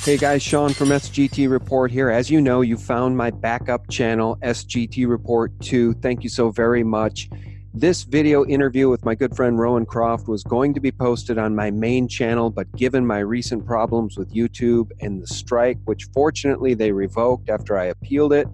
Hey guys, Sean from SGT Report here. As you know, you found my backup channel, SGT Report 2. Thank you so very much. This video interview with my good friend Rowan Croft was going to be posted on my main channel, but given my recent problems with YouTube and the strike, which fortunately they revoked after I appealed it,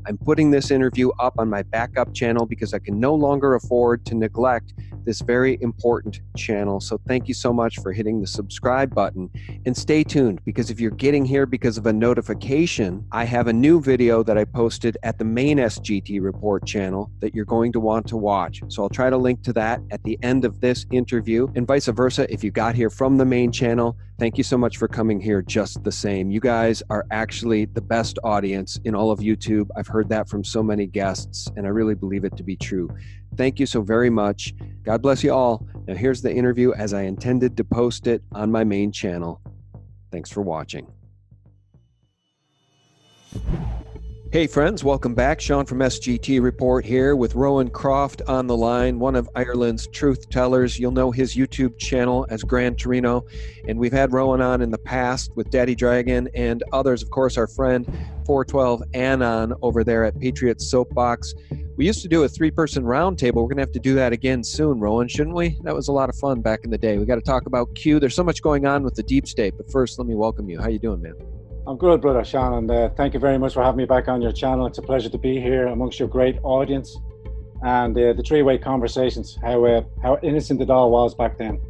I'm putting this interview up on my backup channel because I can no longer afford to neglect this very important channel. So thank you so much for hitting the subscribe button, and stay tuned, because if you're getting here because of a notification, I have a new video that I posted at the main SGT Report channel that you're going to want to watch. So I'll try to link to that at the end of this interview, and vice versa. If you got here from the main channel, thank you so much for coming here just the same. You guys are actually the best audience in all of YouTube. I've heard that from so many guests, and I really believe it to be true. Thank you so very much. God bless you all. Now here's the interview as I intended to post it on my main channel. Thanks for watching. Hey friends, welcome back. Sean from SGT Report here with Rowan Croft on the line, one of Ireland's truth tellers. You'll know his YouTube channel as Grand Torino, and we've had Rowan on in the past with Daddy Dragon and others. Of course, our friend 412 Anon over there at Patriot Soapbox. We used to do a three-person roundtable. We're going to have to do that again soon, Rowan, shouldn't we? That was a lot of fun back in the day. We got to talk about Q. There's so much going on with the deep state, but first, let me welcome you. How you doing, man? I'm good, brother Sean, and thank you very much for having me back on your channel. It's a pleasure to be here amongst your great audience, and the three-way conversations, how innocent it all was back then.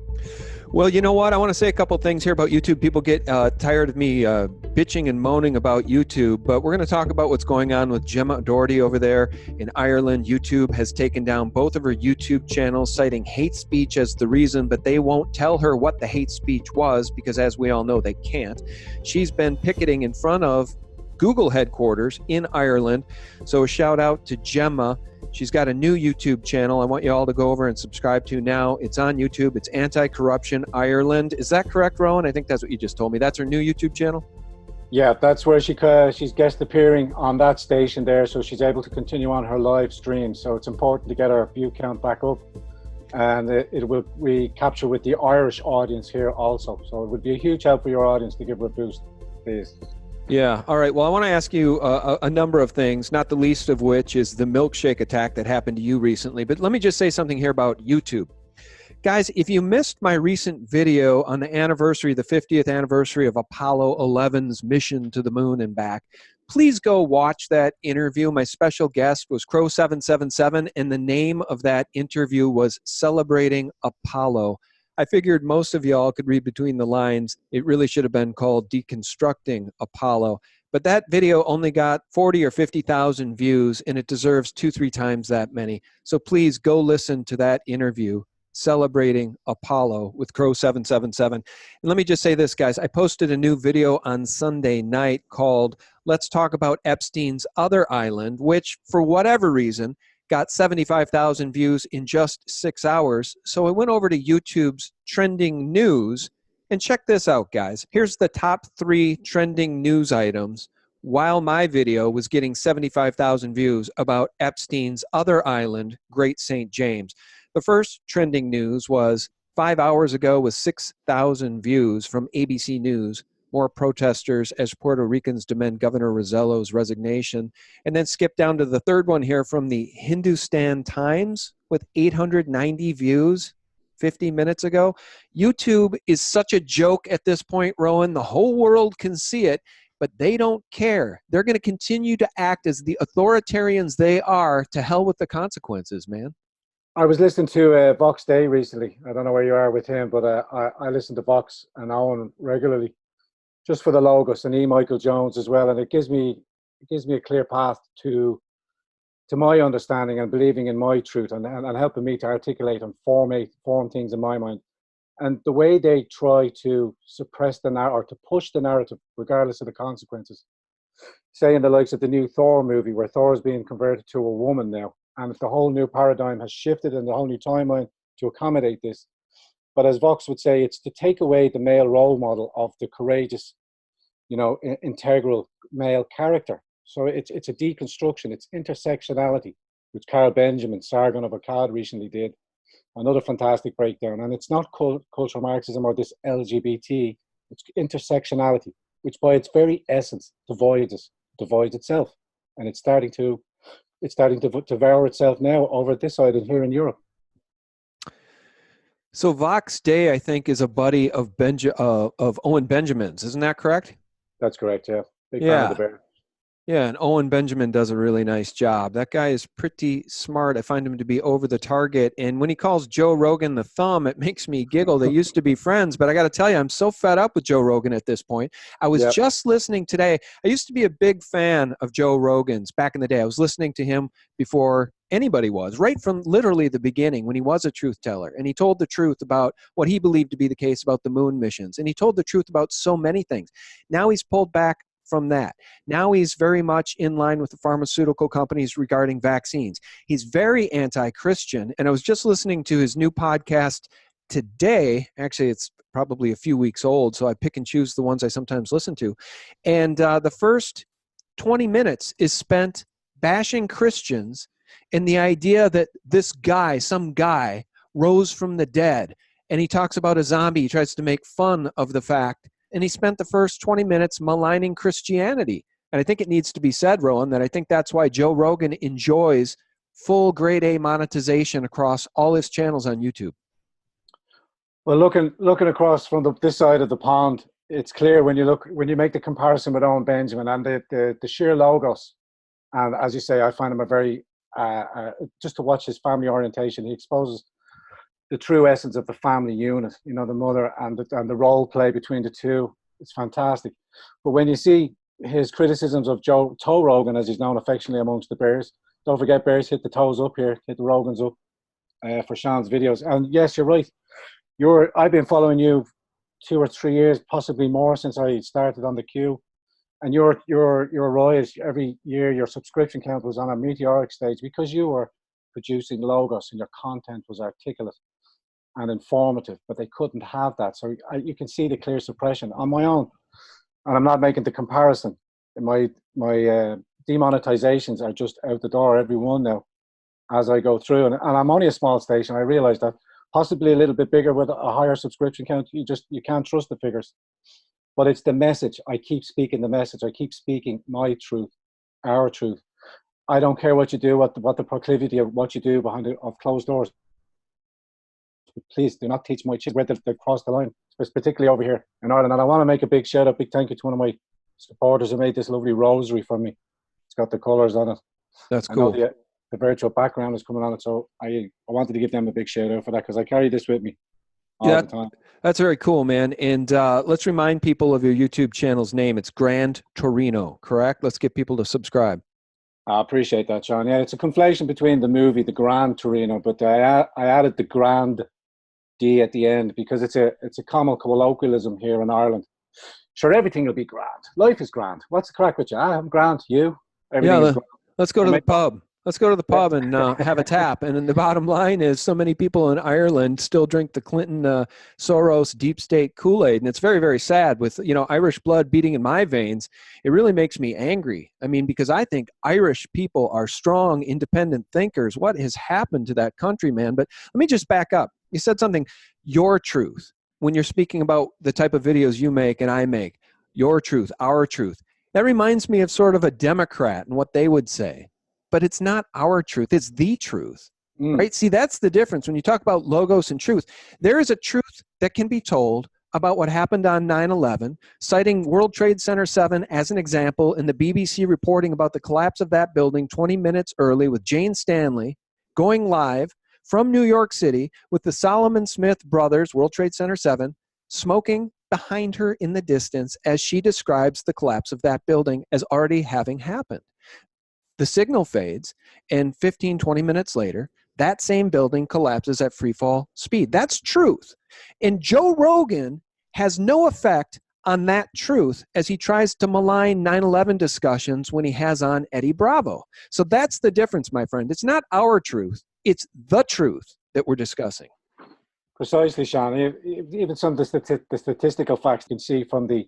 Well, you know what? I want to say a couple things here about YouTube. People get tired of me bitching and moaning about YouTube, but we're going to talk about what's going on with Gemma Doherty over there in Ireland. YouTube has taken down both of her YouTube channels, citing hate speech as the reason, but they won't tell her what the hate speech was because, as we all know, they can't. She's been picketing in front of Google headquarters in Ireland. So a shout out to Gemma. She's got a new YouTube channel I want you all to go over and subscribe to now. It's on YouTube. It's Anti-Corruption Ireland. Is that correct, Rowan? I think that's what you just told me. That's her new YouTube channel? Yeah, that's where she's guest appearing on that station there, so she's able to continue on her live stream. So it's important to get our view count back up, and it will recapture with the Irish audience here also. So it would be a huge help for your audience to give her a boost, please. Yeah. All right. Well, I want to ask you a number of things, not the least of which is the milkshake attack that happened to you recently. But let me just say something here about YouTube. Guys, if you missed my recent video on the anniversary, the 50th anniversary of Apollo 11's mission to the moon and back, please go watch that interview. My special guest was Crow 777, and the name of that interview was Celebrating Apollo. I figured most of y'all could read between the lines. It really should have been called Deconstructing Apollo. But that video only got 40 or 50,000 views, and it deserves 2-3 times that many. So please go listen to that interview, Celebrating Apollo with Crow 777. And let me just say this, guys. I posted a new video on Sunday night called Let's Talk About Epstein's Other Island, which, for whatever reason, got 75,000 views in just 6 hours. So I went over to YouTube's trending news, and check this out, guys. Here's the top 3 trending news items while my video was getting 75,000 views about Epstein's other island, Great St. James. The first trending news was 5 hours ago with 6,000 views from ABC News. More protesters as Puerto Ricans demand Governor Rosello's resignation. And then skip down to the third one here from the Hindustan Times with 890 views 50 minutes ago. YouTube is such a joke at this point, Rowan. The whole world can see it, but they don't care. They're going to continue to act as the authoritarians they are. To hell with the consequences, man. I was listening to Vox Day recently. I don't know where you are with him, but I listen to Vox and Owen regularly, just for the logos, and Michael Jones as well, and it gives me a clear path to my understanding and believing in my truth, and helping me to articulate and form things in my mind. And the way they try to suppress the narrative, or to push the narrative regardless of the consequences, say in the likes of the new Thor movie, where Thor is being converted to a woman now, and the whole new paradigm has shifted and the whole new timeline to accommodate this. But as Vox would say, it's to take away the male role model of the courageous, integral male character. So it's a deconstruction, it's intersectionality, which Carl Benjamin, Sargon of Akkad, recently did. Another fantastic breakdown. And it's not cultural Marxism or this LGBT, it's intersectionality. which by its very essence divides itself, and it's starting to devour itself now over this side and here in Europe. So Vox Day, I think, is a buddy of Owen Benjamin's. Isn't that correct? That's correct. Yeah, big fan of the Yeah. bear. Yeah, and Owen Benjamin does a really nice job. That guy is pretty smart. I find him to be over the target. And when he calls Joe Rogan the thumb, it makes me giggle. They used to be friends, but I got to tell you, I'm so fed up with Joe Rogan at this point. I was Yep. just listening today. I used to be a big fan of Joe Rogan's back in the day. I was listening to him before anybody was, right from literally the beginning when he was a truth teller. And he told the truth about what he believed to be the case about the moon missions. And he told the truth about so many things. Now he's pulled back from that. Now he's very much in line with the pharmaceutical companies regarding vaccines. He's very anti-Christian. And I was just listening to his new podcast today. Actually, it's probably a few weeks old, so I pick and choose the ones I sometimes listen to. And the first 20 minutes is spent bashing Christians and the idea that this guy, some guy, rose from the dead. And he talks about a zombie. He tries to make fun of the fact. And he spent the first 20 minutes maligning Christianity. And I think it needs to be said, Rowan, that I think that's why Joe Rogan enjoys full grade A monetization across all his channels on YouTube. Well, looking across from this side of the pond, it's clear when you make the comparison with Owen Benjamin and the sheer logos. And as you say, I find him a very just to watch his family orientation, he exposes the true essence of the family unit, you know, the mother and the role play between the two. It's fantastic. But when you see his criticisms of Joe Toe Rogan, as he's known affectionately amongst the Bears, don't forget Bears hit the toes up here, hit the Rogans up for Sean's videos. And yes, you're right. I've been following you 2 or 3 years, possibly more, since I started on the queue. And your rise every year, your subscription count was on a meteoric stage because you were producing logos and your content was articulate and informative, but they couldn't have that. So you can see the clear suppression on my own. And I'm not making the comparison. My demonetizations are just out the door, every one now, as I go through. And I'm only a small station. I realize that. Possibly a little bit bigger with a higher subscription count. You can't trust the figures. But it's the message. I keep speaking the message. I keep speaking my truth, our truth. I don't care what you do, what the proclivity of what you do behind of closed doors. Please do not teach my children where they've crossed the line, particularly over here in Ireland. And I want to make a big shout out, big thank you to one of my supporters who made this lovely rosary for me. It's got the colours on it. That's cool. The virtual background is coming on it, so I wanted to give them a big shout out for that because I carry this with me all the time. That's very cool, man. And let's remind people of your YouTube channel's name. It's Grand Torino, correct? Let's get people to subscribe. I appreciate that, Sean. Yeah, it's a conflation between the movie, the Grand Torino, but I added the Grand D at the end because it's a common colloquialism here in Ireland. Sure, everything will be grand. Life is grand. What's the crack with you? I'm grand. You? Everything is grand. Let's go to the pub. Let's go to the pub and have a tap. And then the bottom line is so many people in Ireland still drink the Clinton Soros deep state Kool-Aid. And it's very, very sad with, Irish blood beating in my veins. It really makes me angry. I mean, because I think Irish people are strong, independent thinkers. What has happened to that country, man? But let me just back up. You said something, your truth, when you're speaking about the type of videos you make and I make, your truth, our truth. That reminds me of sort of a Democrat and what they would say. But it's not our truth. It's the truth, right? See, that's the difference. When you talk about logos and truth, there is a truth that can be told about what happened on 9/11, citing World Trade Center 7 as an example in the BBC reporting about the collapse of that building 20 minutes early with Jane Stanley going live from New York City with the Solomon Smith brothers, World Trade Center 7, smoking behind her in the distance as she describes the collapse of that building as already having happened. The signal fades, and 15, 20 minutes later, that same building collapses at free fall speed. That's truth. And Joe Rogan has no effect on that truth as he tries to malign 9/11 discussions when he has on Eddie Bravo. So that's the difference, my friend. It's not our truth. It's the truth that we're discussing. Precisely, Sean. Even some of the statistical facts you can see from the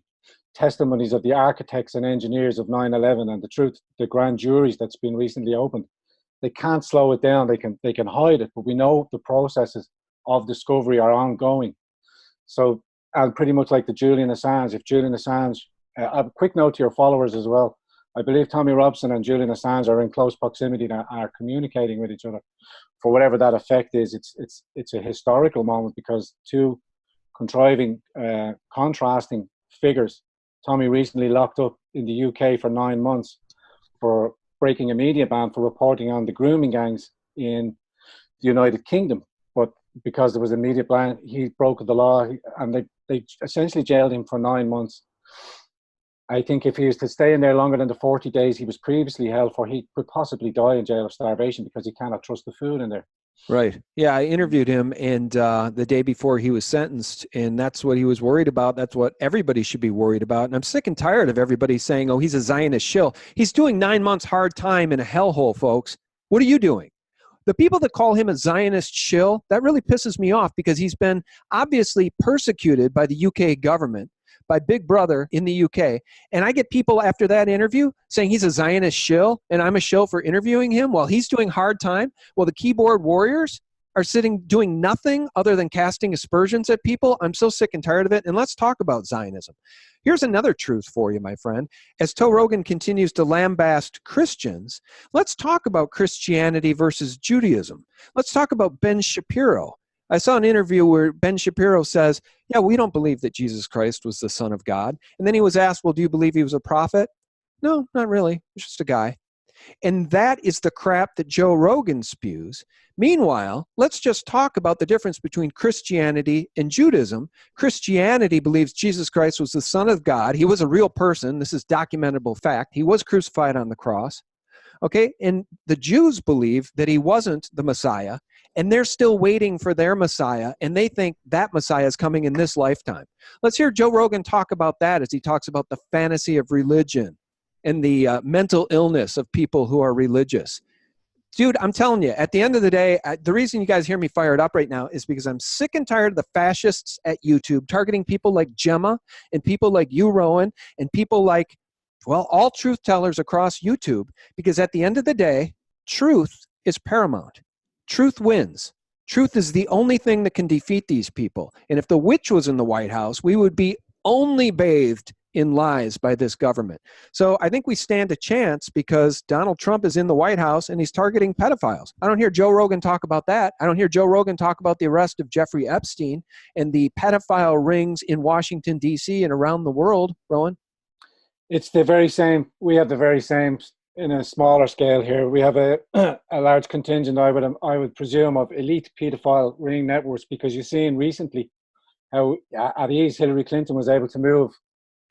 testimonies of the architects and engineers of 9/11 and the truth, the grand juries that's been recently opened. They can't slow it down. They can hide it, but we know the processes of discovery are ongoing. So, and pretty much like the Julian Assange, if Julian Assange A quick note to your followers as well. I believe Tommy Robson and Julian Assange are in close proximity and are communicating with each other. For whatever that effect is, it's a historical moment because two contriving, contrasting figures. Tommy recently locked up in the UK for 9 months for breaking a media ban for reporting on the grooming gangs in the United Kingdom. But because there was a media ban, he broke the law and they essentially jailed him for 9 months. I think if he was to stay in there longer than the 40 days he was previously held for, he could possibly die in jail of starvation because he cannot trust the food in there. Right. Yeah, I interviewed him and the day before he was sentenced, and that's what he was worried about. That's what everybody should be worried about. And I'm sick and tired of everybody saying, oh, he's a Zionist shill. He's doing 9 months hard time in a hellhole, folks. What are you doing? The people that call him a Zionist shill, that really pisses me off because he's been obviously persecuted by the UK government, by Big Brother in the UK. And I get people after that interview saying he's a Zionist shill and I'm a shill for interviewing him while he's doing hard time. Well, the keyboard warriors are sitting doing nothing other than casting aspersions at people. I'm so sick and tired of it. And let's talk about Zionism. Here's another truth for you, my friend. As Toe Rogan continues to lambast Christians, let's talk about Christianity versus Judaism. Let's talk about Ben Shapiro. I saw an interview where Ben Shapiro says, yeah, we don't believe that Jesus Christ was the Son of God. And then he was asked, well, do you believe he was a prophet? No, not really. He's just a guy. And that is the crap that Joe Rogan spews. Meanwhile, let's just talk about the difference between Christianity and Judaism. Christianity believes Jesus Christ was the Son of God. He was a real person. This is documentable fact. He was crucified on the cross. Okay, and the Jews believe that he wasn't the Messiah, and they're still waiting for their Messiah, and they think that Messiah is coming in this lifetime. Let's hear Joe Rogan talk about that as he talks about the fantasy of religion and the mental illness of people who are religious. Dude, I'm telling you, at the end of the day, the reason you guys hear me fired up right now is because I'm sick and tired of the fascists at YouTube targeting people like Gemma and people like you, Rowan, and people like, well, all truth tellers across YouTube, because at the end of the day, truth is paramount. Truth wins. Truth is the only thing that can defeat these people. And if the witch was in the White House, we would be only bathed in lies by this government. So I think we stand a chance because Donald Trump is in the White House and he's targeting pedophiles. I don't hear Joe Rogan talk about that. I don't hear Joe Rogan talk about the arrest of Jeffrey Epstein and the pedophile rings in Washington, D.C. and around the world, Rowan. It's the very same. We have the very same in a smaller scale here. We have a large contingent, I would presume, of elite pedophile ring networks, because you've seen recently how at ease Hillary Clinton was able to move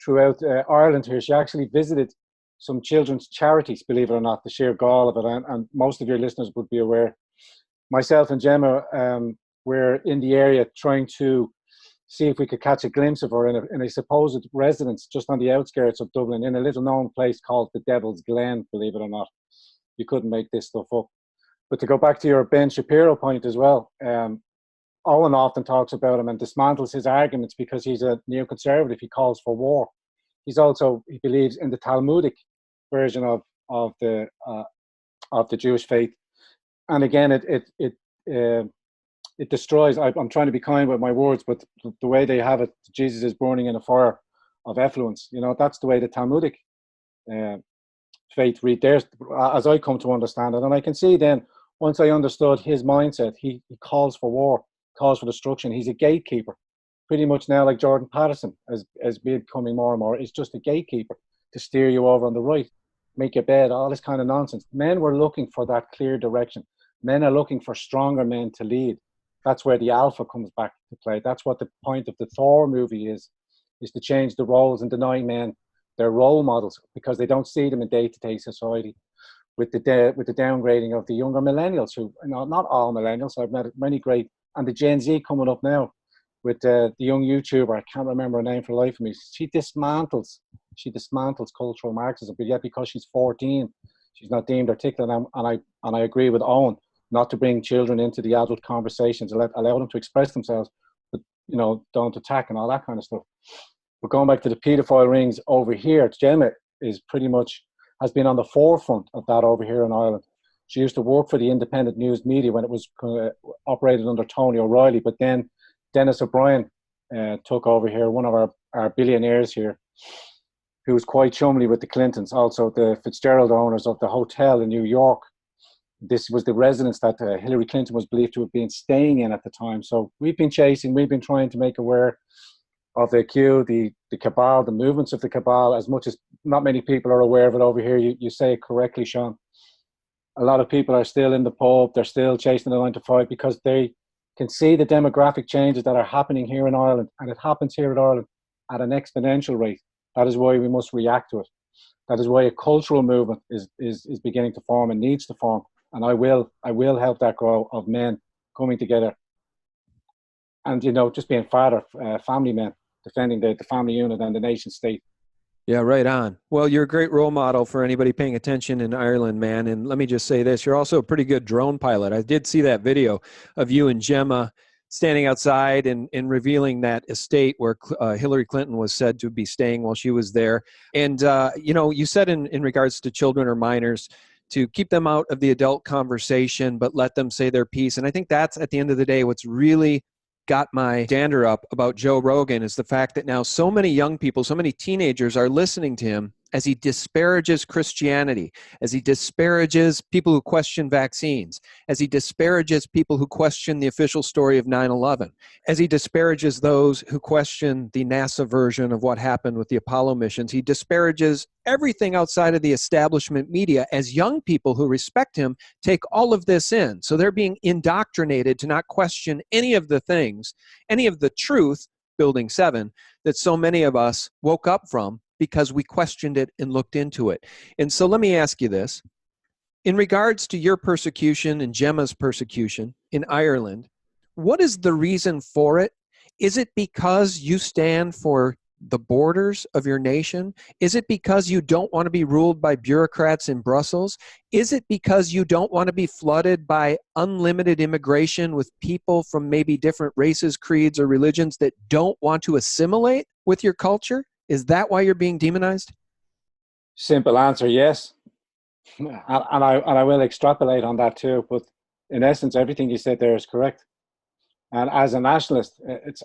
throughout Ireland here. She actually visited some children's charities, believe it or not, the sheer gall of it. And most of your listeners would be aware. Myself and Gemma were in the area trying to see if we could catch a glimpse of her in a supposed residence just on the outskirts of Dublin, in a little known place called the Devil's Glen, believe it or not. You couldn't make this stuff up. But to go back to your Ben Shapiro point as well, Owen often talks about him and dismantles his arguments because he's a neoconservative. He calls for war. He believes in the Talmudic version of the Jewish faith. And again, it destroys. I'm trying to be kind with my words, but the way they have it, Jesus is burning in a fire of effluence. You know, that's the way the Talmudic faith read theirs, as I come to understand it. And I can see then, once I understood his mindset, he calls for war, calls for destruction. He's a gatekeeper, pretty much now, like Jordan Patterson, as becoming more and more. It's just a gatekeeper to steer you over on the right, make your bed, all this kind of nonsense. Men were looking for that clear direction. Men are looking for stronger men to lead. That's where the alpha comes back to play. That's what the point of the Thor movie is to change the roles and denying men their role models because they don't see them in day-to-day society. With the downgrading of the younger millennials, who, you know, not all millennials, I've met many great, and the Gen Z coming up now with the young YouTuber, I can't remember her name for the life of me. She dismantles cultural Marxism, but yet because she's 14, she's not deemed articulate. And I agree with Owen, not to bring children into the adult conversations, allow them to express themselves, but, you know, don't attack and all that kind of stuff. But going back to the paedophile rings over here, Gemma is pretty much has been on the forefront of that over here in Ireland. She used to work for the independent news media when it was operated under Tony O'Reilly, but then Dennis O'Brien took over here, one of our billionaires here. who was quite chumly with the Clintons, also the Fitzgerald owners of the hotel in New York. This was the residence that Hillary Clinton was believed to have been staying in at the time. So we've been trying to make aware of the Q, the cabal, the movements of the cabal, as much as not many people are aware of it over here. You say it correctly, Sean. A lot of people are still in the pub, they're still chasing the 9 to 5 because they can see the demographic changes that are happening here in Ireland, and it happens here in Ireland at an exponential rate. That is why we must react to it. That is why a cultural movement is beginning to form and needs to form. And I will help that grow, of men coming together and, just being family men, defending the family unit and the nation state. Yeah, right on. Well, you're a great role model for anybody paying attention in Ireland, man. And let me just say this, you're also a pretty good drone pilot. I did see that video of you and Gemma standing outside and revealing that estate where Hillary Clinton was said to be staying while she was there. And, you said in regards to children or minors, to keep them out of the adult conversation, but let them say their piece. And I think that's, at the end of the day, what's really got my dander up about Joe Rogan is the fact that now so many young people, so many teenagers are listening to him as he disparages Christianity, as he disparages people who question vaccines, as he disparages people who question the official story of 9/11, as he disparages those who question the NASA version of what happened with the Apollo missions. He disparages everything outside of the establishment media as young people who respect him take all of this in. So they're being indoctrinated to not question any of the things, any of the truth, Building 7, that so many of us woke up from because we questioned it and looked into it. And so let me ask you this. In regards to your persecution and Gemma's persecution in Ireland, what is the reason for it? Is it because you stand for the borders of your nation? Is it because you don't want to be ruled by bureaucrats in Brussels? Is it because you don't want to be flooded by unlimited immigration with people from maybe different races, creeds, or religions that don't want to assimilate with your culture? Is that why you're being demonized? Simple answer, yes. And I will extrapolate on that too. But in essence, everything you said there is correct. And as a nationalist,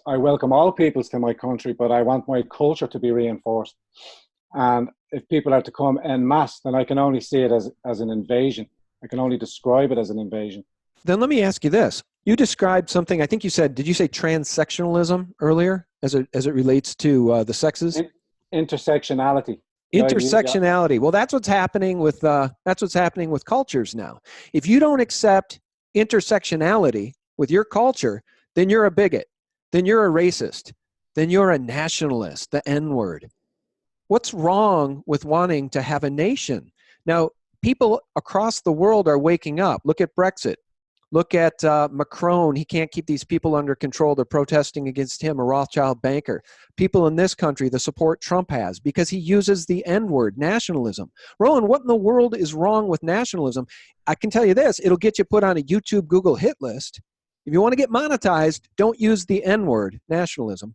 I welcome all peoples to my country, but I want my culture to be reinforced. And if people are to come en masse, then I can only see it as an invasion. I can only describe it as an invasion. Then let me ask you this. You described something, I think you said, did you say transsectionalism earlier as it relates to the sexes? Intersectionality. Intersectionality. Well, that's what's happening with cultures now. If you don't accept intersectionality with your culture, then you're a bigot. Then you're a racist. Then you're a nationalist, the N-word. What's wrong with wanting to have a nation? Now, people across the world are waking up. Look at Brexit. Look at Macron. He can't keep these people under control. They're protesting against him, a Rothschild banker. People in this country, the support Trump has, because he uses the N-word, nationalism. Roland, what in the world is wrong with nationalism? I can tell you this, it'll get you put on a YouTube, Google hit list. If you want to get monetized, don't use the N-word, nationalism.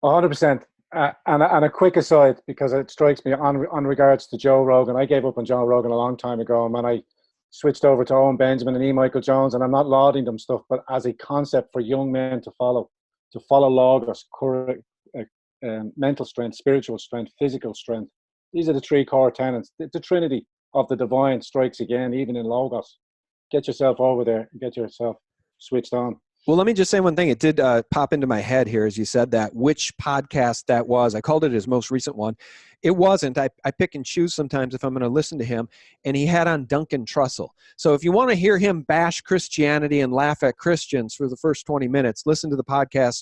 100%. And a quick aside, because it strikes me on regards to Joe Rogan. I gave up on Joe Rogan a long time ago, and when I switched over to Owen Benjamin and E. Michael Jones, and I'm not lauding them stuff, but as a concept for young men to follow logos, mental strength, spiritual strength, physical strength. These are the three core tenets. The trinity of the divine strikes again, even in logos. Get yourself over there and get yourself switched on. Well, let me just say one thing. It did pop into my head here as you said that, which podcast that was. I called it his most recent one. It wasn't. I pick and choose sometimes if I'm going to listen to him. And he had on Duncan Trussell. So if you want to hear him bash Christianity and laugh at Christians for the first 20 minutes, listen to the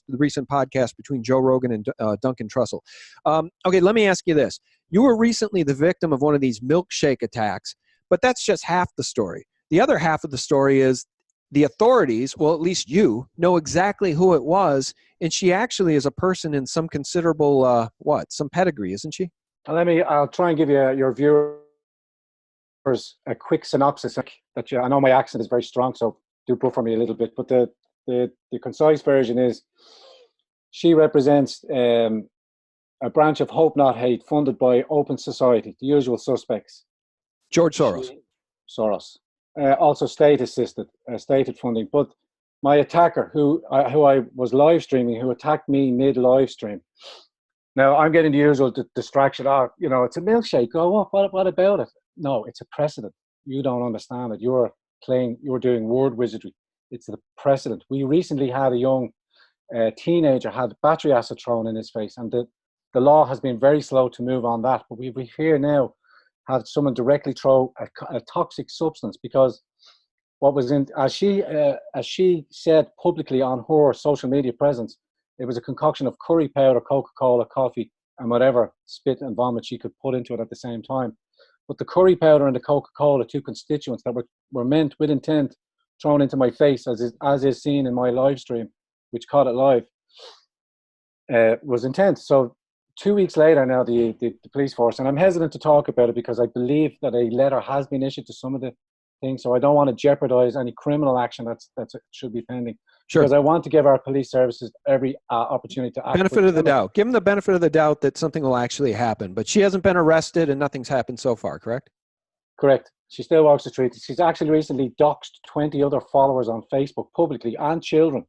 recent podcast between Joe Rogan and Duncan Trussell. Okay, let me ask you this. You were recently the victim of one of these milkshake attacks, but that's just half the story. The other half of the story is the authorities, well, at least you, know exactly who it was, and she actually is a person in some considerable, some pedigree, isn't she? I'll try and give you your viewers a quick synopsis. I know my accent is very strong, so do buffer me a little bit, but the concise version is she represents a branch of Hope Not Hate funded by Open Society, the usual suspects. George Soros. Soros. Also state-assisted, stated funding. But my attacker, who I was live streaming, who attacked me mid-live stream, Now I'm getting the usual distraction. Oh, you know, it's a milkshake. Oh, what about it? No, it's a precedent. You don't understand it. You're doing word wizardry. It's the precedent. We recently had a young teenager had battery acid thrown in his face, and the law has been very slow to move on that. But we here now have someone directly throw a toxic substance, because what was in, as she said publicly on her social media presence, it was a concoction of curry powder, Coca-Cola, coffee, and whatever spit and vomit she could put into it at the same time. But the curry powder and the Coca-Cola, two constituents that were meant with intent, thrown into my face, as is seen in my live stream, which caught it live, was intense. So 2 weeks later now, the police force, and I'm hesitant to talk about it because I believe that a letter has been issued to some of the things, so I don't want to jeopardize any criminal action that should be pending. Sure. Because I want to give our police services every opportunity to act. Benefit of the doubt. Give them the benefit of the doubt that something will actually happen. But she hasn't been arrested and nothing's happened so far, correct? Correct. She still walks the streets. She's actually recently doxed 20 other followers on Facebook publicly, and children.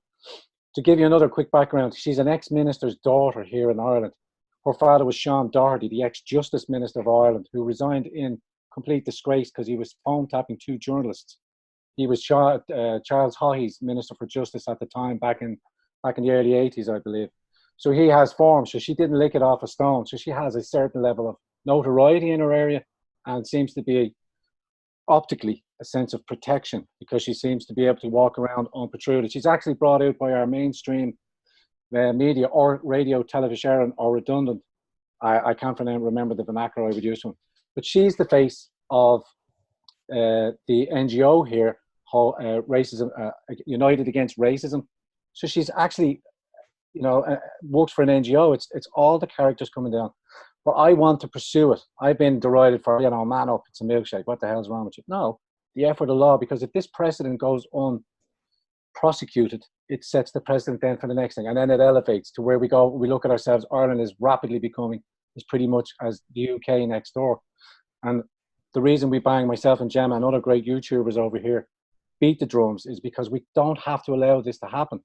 To give you another quick background, she's an ex-minister's daughter here in Ireland. Her father was Sean Doherty, the ex-Justice Minister of Ireland, who resigned in complete disgrace because he was phone tapping two journalists. He was Charles Haughey's Minister for Justice at the time, back in the early 80s, I believe. So he has form. So she didn't lick it off a stone. So she has a certain level of notoriety in her area, and seems to be optically a sense of protection because she seems to be able to walk around unprotruded. She's actually brought out by our mainstream media or radio, television, or redundant. I can't remember the vernacular I would use to him. But she's the face of the NGO here, racism, United Against Racism. So she's actually, works for an NGO. It's all the characters coming down. But I want to pursue it. I've been derided for, man up, it's a milkshake. What the hell's wrong with you? No, the effort of the law, because if this precedent goes unprosecuted, it sets the precedent then for the next thing. And then it elevates to where we go. We look at ourselves. Ireland is rapidly becoming as pretty much as the UK next door. And the reason we bang, myself and Gemma and other great YouTubers over here, beat the drums is because we don't have to allow this to happen.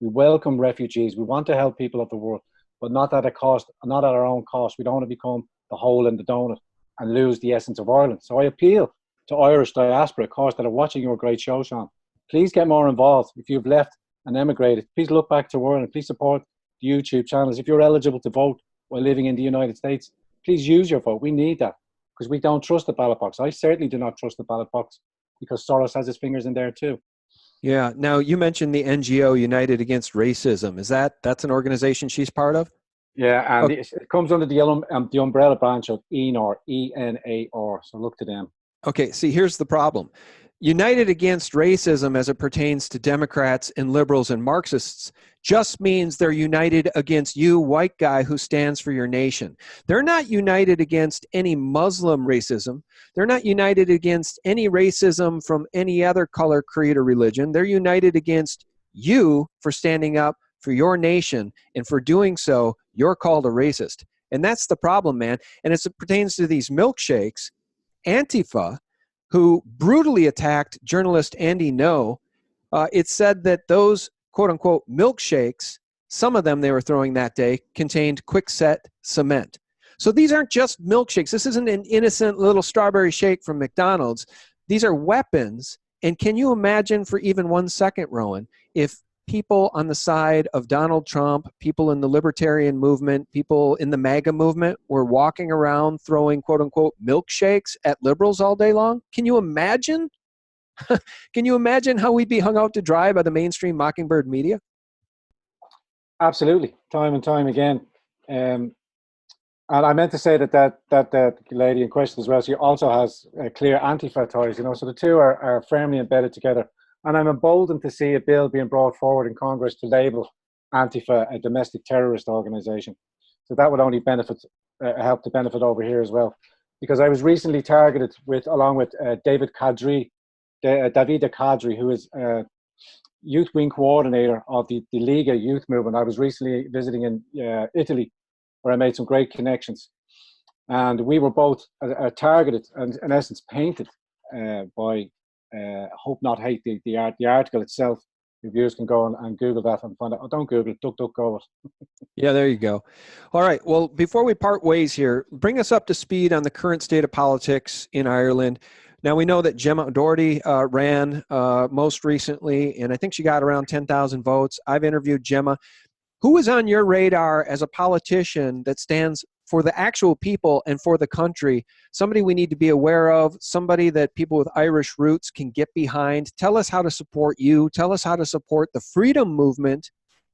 We welcome refugees. We want to help people of the world, but not at a cost, not at our own cost. We don't want to become the hole in the donut and lose the essence of Ireland. So I appeal to Irish diaspora, of course, that are watching your great show, Sean. Please get more involved. If you've left and emigrated, please look back to Ireland. Please support the YouTube channels. If you're eligible to vote while living in the United States, please use your vote. We need that because we don't trust the ballot box. I certainly do not trust the ballot box because Soros has his fingers in there too. Yeah. Now, you mentioned the NGO United Against Racism. That's an organization she's part of? Yeah, and okay. It comes under the umbrella branch of ENAR, ENAR. So look to them. Okay, see, here's the problem. United Against Racism, as it pertains to Democrats and liberals and Marxists, just means they're united against you, white guy who stands for your nation. They're not united against any Muslim racism. They're not united against any racism from any other color, creed, or religion. They're united against you for standing up for your nation, and for doing so, you're called a racist. And that's the problem, man. And as it pertains to these milkshakes, Antifa, who brutally attacked journalist Andy Ngo, it said that those quote-unquote milkshakes, some of them they were throwing that day, contained quickset cement. So these aren't just milkshakes. This isn't an innocent little strawberry shake from McDonald's. These are weapons. And can you imagine for even 1 second, Rowan, if people on the side of Donald Trump, people in the libertarian movement, people in the MAGA movement were walking around throwing quote-unquote milkshakes at liberals all day long? Can you imagine? Can you imagine how we'd be hung out to dry by the mainstream Mockingbird media? Absolutely, time and time again. And I meant to say that lady in question as well, she also has clear Antifa ties, so the two are firmly embedded together. And I'm emboldened to see a bill being brought forward in Congress to label Antifa a domestic terrorist organization. So that would only help to benefit over here as well. Because I was recently targeted along with David Kadri, who is youth wing coordinator of the Liga youth movement. I was recently visiting in Italy, where I made some great connections. And we were both targeted and in essence painted by Hope Not Hate, the article itself, viewers can go and Google that and find out. Oh, don't Google it, DuckDuckGo it. Yeah, there you go. All right. Well, before we part ways here, bring us up to speed on the current state of politics in Ireland. Now, we know that Gemma O'Doherty ran most recently, and I think she got around 10,000 votes. I've interviewed Gemma. Who is on your radar as a politician that stands for the actual people and for the country? Somebody we need to be aware of, somebody that people with Irish roots can get behind. Tell us how to support you. Tell us how to support the freedom movement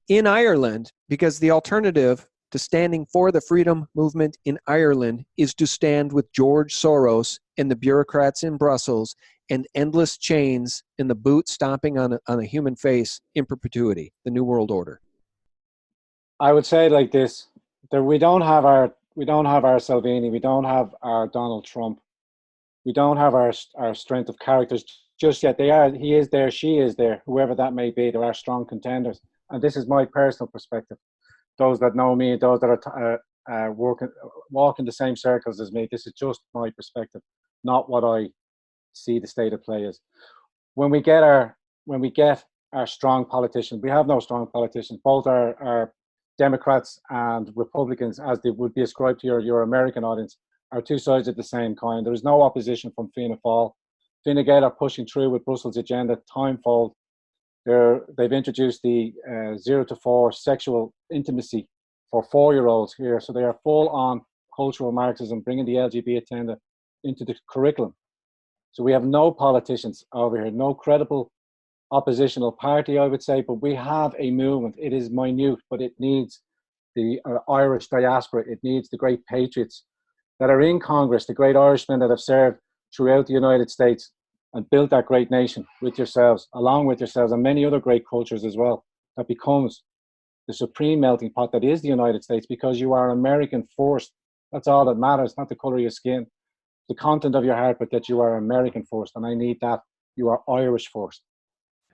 in Ireland, because the alternative to standing for the freedom movement in Ireland is to stand with George Soros and the bureaucrats in Brussels and endless chains and the boot stomping on a human face in perpetuity, the New World Order. I would say it like this: we don't have our Salvini, we don't have our Donald Trump, we don't have our strength of characters just yet. He is there, she is there, whoever that may be. There are strong contenders, and this is my personal perspective. Those that know me, those that are walk in the same circles as me. This is just my perspective, not what I see the state of play is. When we get our strong politicians, we have no strong politicians. Both are Democrats and Republicans, as they would be ascribed to your American audience, are two sides of the same coin. There is no opposition from Fianna Fáil. Fine Gael are pushing through with Brussels' agenda, timefold. They've introduced the 0 to 4 sexual intimacy for 4-year-olds here. So they are full on cultural Marxism, bringing the LGBT agenda into the curriculum. So we have no politicians over here, no credible oppositional party, I would say, but we have a movement. It is minute, but it needs the Irish diaspora. It needs the great patriots that are in Congress, the great Irishmen that have served throughout the United States and built that great nation with yourselves, along with yourselves, and many other great cultures as well, that becomes the supreme melting pot that is the United States, because you are American first. That's all that matters, not the colour of your skin, the content of your heart, but that you are American first. And I need that. You are Irish first.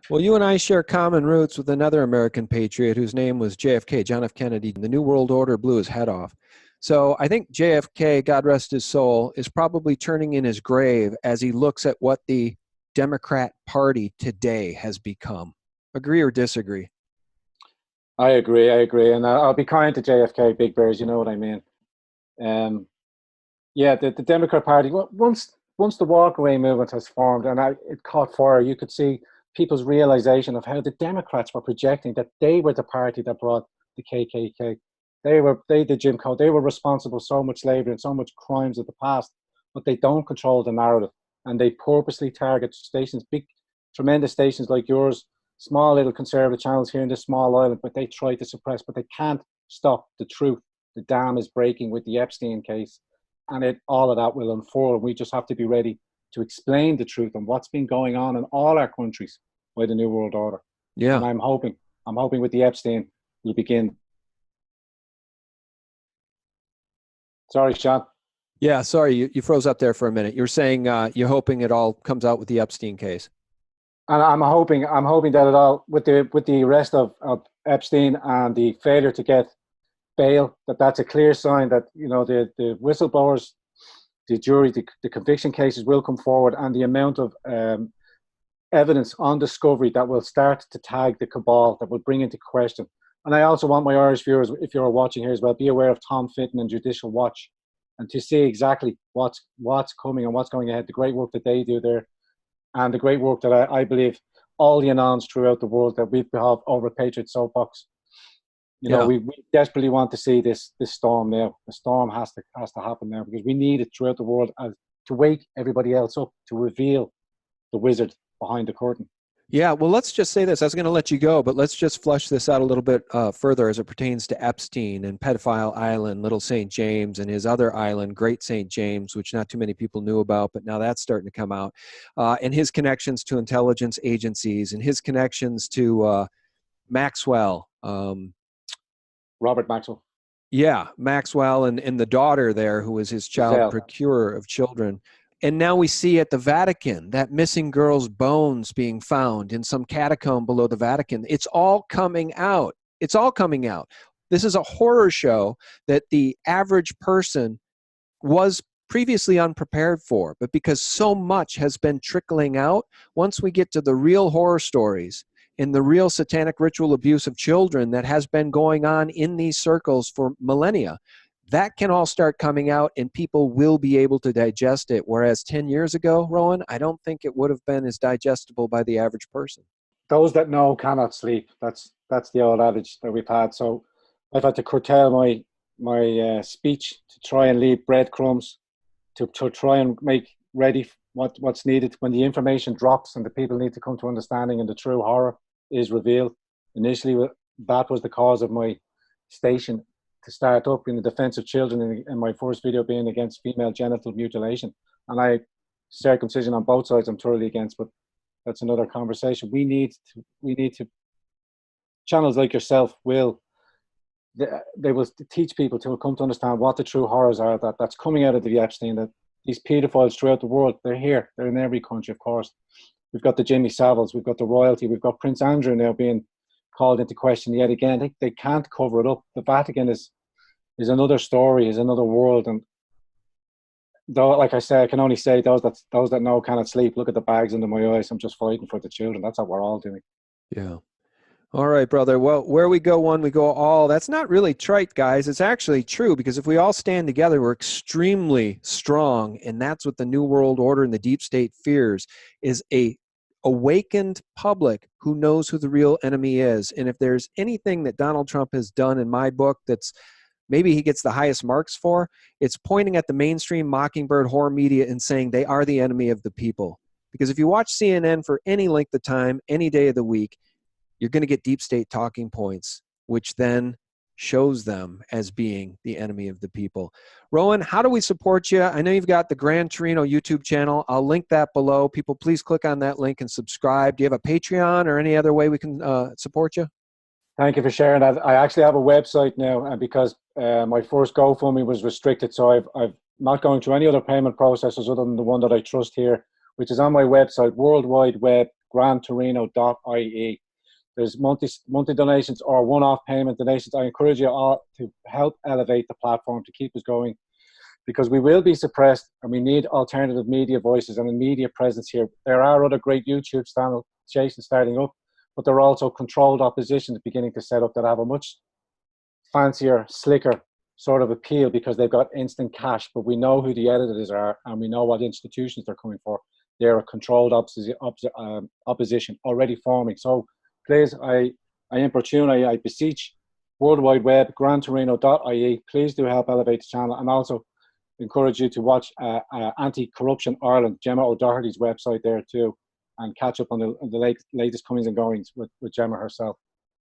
Well, you and I share common roots with another American patriot whose name was JFK, John F. Kennedy. The New World Order blew his head off. So I think JFK, God rest his soul, is probably turning in his grave as he looks at what the Democrat Party today has become. Agree or disagree? I agree. And I'll be kind to JFK, Big Bears, you know what I mean. Yeah, the Democrat Party, once the walkaway movement has formed and it caught fire, you could see people's realization of how the Democrats were projecting that they were the party that brought the KKK. They did Jim Crow. They were responsible for so much slavery and so much crimes of the past, but they don't control the narrative. And they purposely target stations, big, tremendous stations like yours, small little conservative channels here in this small island, but they try to suppress, but they can't stop the truth. The dam is breaking with the Epstein case, and all of that will unfold. We just have to be ready to explain the truth on what's been going on in all our countries by the New World Order. Yeah. And I'm hoping with the Epstein will begin. Sorry, Sean. Yeah, sorry, you froze up there for a minute. You were saying you're hoping it all comes out with the Epstein case. And I'm hoping that it all, with the arrest of Epstein and the failure to get bail, that's a clear sign that, you know, the whistleblowers, the jury, the conviction cases will come forward, and the amount of evidence on discovery that will start to tag the cabal, that will bring into question. And I also want my Irish viewers, if you're watching here as well, be aware of Tom Fitton and Judicial Watch, and to see exactly what's coming and what's going ahead, the great work that they do there, and the great work that I believe all the Anons throughout the world that we've had over Patriot Soapbox. You know, we desperately want to see this storm now. The storm has to happen now, because we need it throughout the world to wake everybody else up, to reveal the wizard behind the curtain. Yeah, well, let's just say this. I was going to let you go, but let's just flesh this out a little bit further as it pertains to Epstein and Pedophile Island, Little St. James, and his other island, Great St. James, which not too many people knew about, but now that's starting to come out, and his connections to intelligence agencies and his connections to Maxwell. Robert Maxwell. Yeah, Maxwell and the daughter there, who was his child procurer of children. And now we see at the Vatican that missing girl's bones being found in some catacomb below the Vatican. It's all coming out. It's all coming out. This is a horror show that the average person was previously unprepared for. But because so much has been trickling out, once we get to the real horror stories and the real satanic ritual abuse of children that has been going on in these circles for millennia. That can all start coming out and people will be able to digest it. Whereas 10 years ago, Rowan, I don't think it would have been as digestible by the average person. Those that know cannot sleep. That's the old adage that we've had. So I've had to curtail my speech to try and leave breadcrumbs to try and make ready what's needed when the information drops and the people need to come to understanding and the true horror is revealed. Initially, that was the cause of my station to start up in the defense of children, and my first video being against female genital mutilation. And circumcision on both sides I'm thoroughly against, but that's another conversation. We need to channels like yourself they will teach people to come to understand what the true horrors are that's coming out of the Epstein, that these pedophiles throughout the world, they're here, they're in every country, of course. We've got the Jimmy Saviles, we've got the royalty, we've got Prince Andrew now being called into question yet again. They can't cover it up. The Vatican is another story, is another world. And though, like I say, I can only say those that know cannot sleep. Look at the bags under my eyes. I'm just fighting for the children. That's what we're all doing. Yeah. All right, brother. Well, where we go one, we go all. That's not really trite, guys. It's actually true, because if we all stand together, we're extremely strong. And that's what the New World Order and the deep state fears, is a awakened public who knows who the real enemy is. And if there's anything that Donald Trump has done in my book that's maybe he gets the highest marks for, it's pointing at the mainstream mockingbird horror media and saying they are the enemy of the people. Because if you watch CNN for any length of time, any day of the week, you're going to get deep state talking points, which then shows them as being the enemy of the people. Rowan, how do we support you? I know you've got the Grand Torino YouTube channel. I'll link that below. People, please click on that link and subscribe. Do you have a Patreon or any other way we can support you? Thank you for sharing that. I actually have a website now, and because my first GoFundMe was restricted, so I've not going through any other payment processes other than the one that I trust here, which is on my website, worldwideweb, grandtorino.ie. There's monthly donations or one-off payment donations. I encourage you all to help elevate the platform to keep us going, because we will be suppressed and we need alternative media voices and a media presence here. There are other great YouTube stations starting up, but there are also controlled oppositions beginning to set up that have a much fancier, slicker sort of appeal because they've got instant cash. But we know who the editors are and we know what institutions they're coming for. They're a controlled opposition already forming. So please, I importune, I beseech, World Wide Web, grandtorino.ie. Please do help elevate the channel, and also encourage you to watch Anti-Corruption Ireland, Gemma O'Doherty's website there too, and catch up on the latest comings and goings with Gemma herself.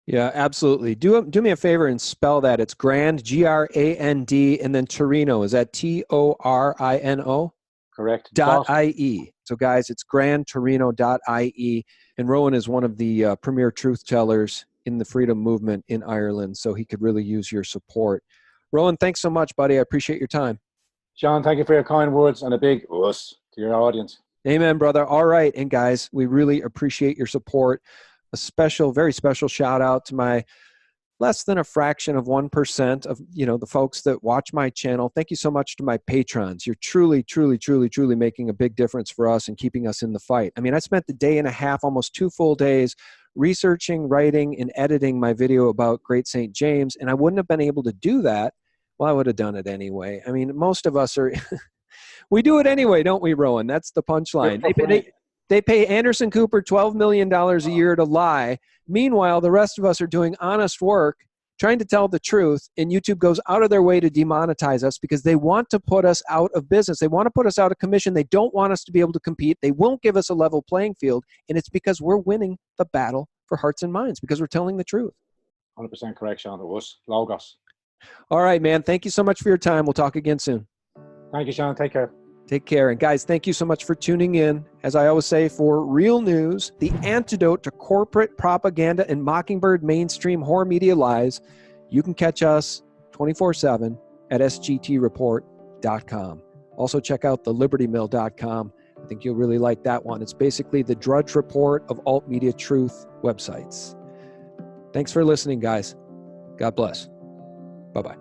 Yeah, absolutely. Do me a favor and spell that. It's Grand, G-R-A-N-D, and then Torino. Is that T-O-R-I-N-O? Correct. .ie. So guys, it's grandtorino.ie. And Rowan is one of the premier truth tellers in the freedom movement in Ireland, so he could really use your support. Rowan, thanks so much, buddy. I appreciate your time. Sean, thank you for your kind words, and a big us to your audience. Amen, brother. All right. And guys, we really appreciate your support. A special, very special shout out to my less than a fraction of 1% of, the folks that watch my channel. Thank you so much to my patrons. You're truly, truly, truly, truly making a big difference for us and keeping us in the fight. I mean, I spent the day and a half, almost 2 full days, researching, writing, and editing my video about Great St. James, and I wouldn't have been able to do that. Well, I would have done it anyway. I mean, most of us are, we do it anyway, don't we, Rowan? That's the punchline. They pay Anderson Cooper $12 million a year to lie. Meanwhile, the rest of us are doing honest work, trying to tell the truth, and YouTube goes out of their way to demonetize us because they want to put us out of business. They want to put us out of commission. They don't want us to be able to compete. They won't give us a level playing field, and it's because we're winning the battle for hearts and minds, because we're telling the truth. 100% correct, Sean. It was Logos. All right, man. Thank you so much for your time. We'll talk again soon. Thank you, Sean. Take care. Take care. And guys, thank you so much for tuning in. As I always say, for real news, the antidote to corporate propaganda and mockingbird mainstream horror media lies, you can catch us 24/7 at sgtreport.com. Also check out thelibertymill.com. I think you'll really like that one. It's basically the Drudge Report of alt media truth websites. Thanks for listening, guys. God bless. Bye-bye.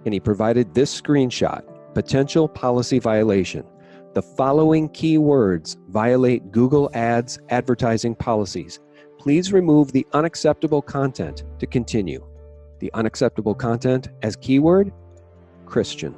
And he provided this screenshot. Potential policy violation. The following keywords violate Google Ads advertising policies. Please remove the unacceptable content to continue. The unacceptable content as keyword, Christian.